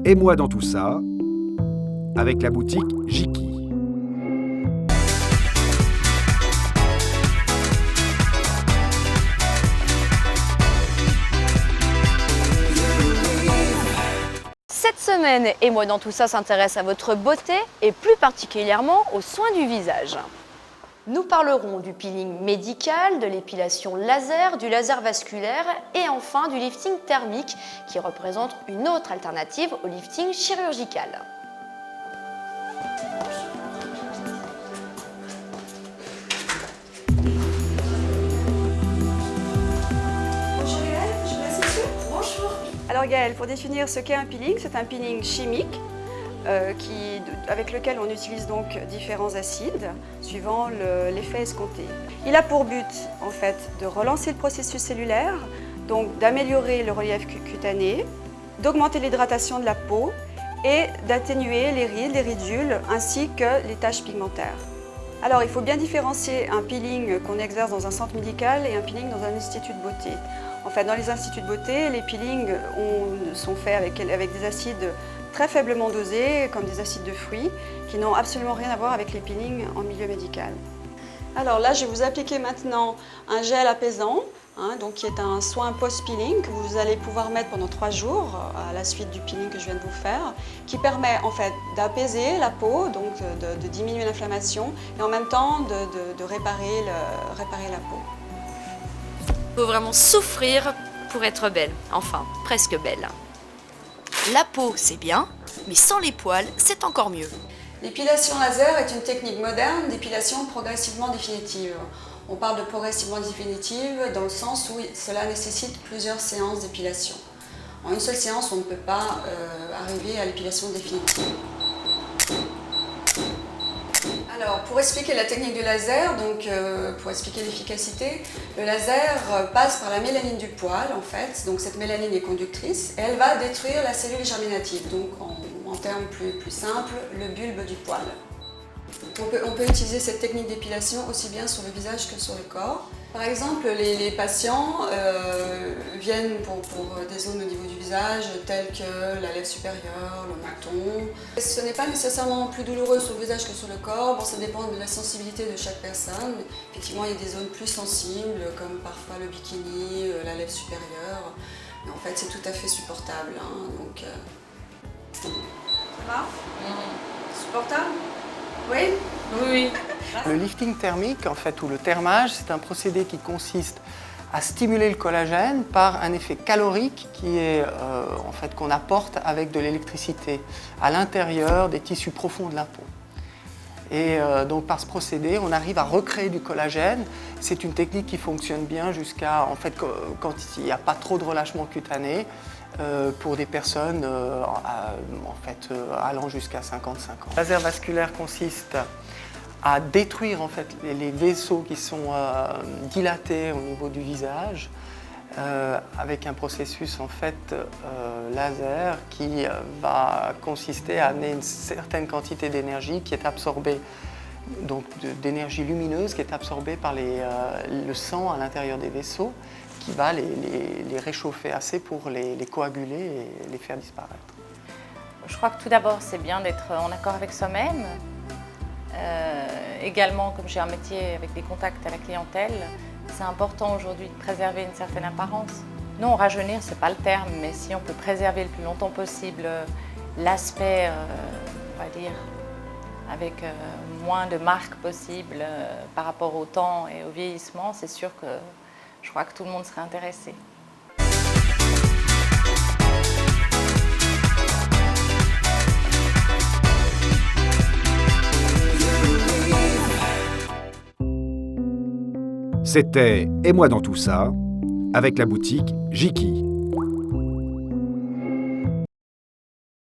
Et moi dans tout ça, avec la boutique Jiki. Cette semaine, Et moi dans tout ça s'intéresse à votre beauté et plus particulièrement aux soins du visage. Nous parlerons du peeling médical, de l'épilation laser, du laser vasculaire et enfin du lifting thermique qui représente une autre alternative au lifting chirurgical. Bonjour Gaëlle, je vous laisse ici. Bonjour. Alors Gaëlle, pour définir ce qu'est un peeling, c'est un peeling chimique avec lequel on utilise donc différents acides suivant l'effet escompté. Il a pour but en fait de relancer le processus cellulaire, donc d'améliorer le relief cutané, d'augmenter l'hydratation de la peau et d'atténuer les rides, les ridules ainsi que les taches pigmentaires. Alors il faut bien différencier un peeling qu'on exerce dans un centre médical et un peeling dans un institut de beauté. En fait, dans les instituts de beauté, les peelings sont faits avec des acides très faiblement dosés, comme des acides de fruits, qui n'ont absolument rien à voir avec les peelings en milieu médical. Alors là, je vais vous appliquer maintenant un gel apaisant, donc qui est un soin post-peeling que vous allez pouvoir mettre pendant 3 jours à la suite du peeling que je viens de vous faire, qui permet en fait d'apaiser la peau, donc de diminuer l'inflammation et en même temps de réparer la peau. Il faut vraiment souffrir pour être belle, enfin presque belle. La peau, c'est bien, mais sans les poils, c'est encore mieux. L'épilation laser est une technique moderne d'épilation progressivement définitive. On parle de progressivement définitive dans le sens où cela nécessite plusieurs séances d'épilation. En une seule séance, on ne peut pas arriver à l'épilation définitive. Alors, pour expliquer la technique du laser, pour expliquer l'efficacité, le laser passe par la mélanine du poil, en fait. Donc, cette mélanine est conductrice et elle va détruire la cellule germinative, donc en termes plus simples, le bulbe du poil. On peut utiliser cette technique d'épilation aussi bien sur le visage que sur le corps. Par exemple, les patients viennent pour des zones au niveau du visage telles que la lèvre supérieure, le menton. Ce n'est pas nécessairement plus douloureux sur le visage que sur le corps. Bon, ça dépend de la sensibilité de chaque personne. Effectivement, il y a des zones plus sensibles comme parfois le bikini, la lèvre supérieure. Mais en fait, c'est tout à fait supportable. Ça va ? Supportable ? Oui ? Oui. Le lifting thermique, en fait, ou le thermage, c'est un procédé qui consiste à stimuler le collagène par un effet calorique qui est, en fait, qu'on apporte avec de l'électricité à l'intérieur des tissus profonds de la peau. Et donc par ce procédé, on arrive à recréer du collagène. C'est une technique qui fonctionne bien jusqu'à, en fait, quand il n'y a pas trop de relâchement cutané, pour des personnes allant jusqu'à 55 ans. Le laser vasculaire consiste à détruire en fait, les vaisseaux qui sont dilatés au niveau du visage avec un processus en fait, laser qui va consister à amener une certaine quantité d'énergie qui est absorbée, donc d'énergie lumineuse qui est absorbée par le sang à l'intérieur des vaisseaux, qui va les réchauffer assez pour les coaguler et les faire disparaître. Je crois que tout d'abord, c'est bien d'être en accord avec soi-même. Également, comme j'ai un métier avec des contacts à la clientèle, c'est important aujourd'hui de préserver une certaine apparence. Non, rajeunir, ce n'est pas le terme, mais si on peut préserver le plus longtemps possible l'aspect, on va dire, avec moins de marques possibles par rapport au temps et au vieillissement, c'est sûr que je crois que tout le monde serait intéressé. C'était Et moi dans tout ça, avec la boutique Jiki.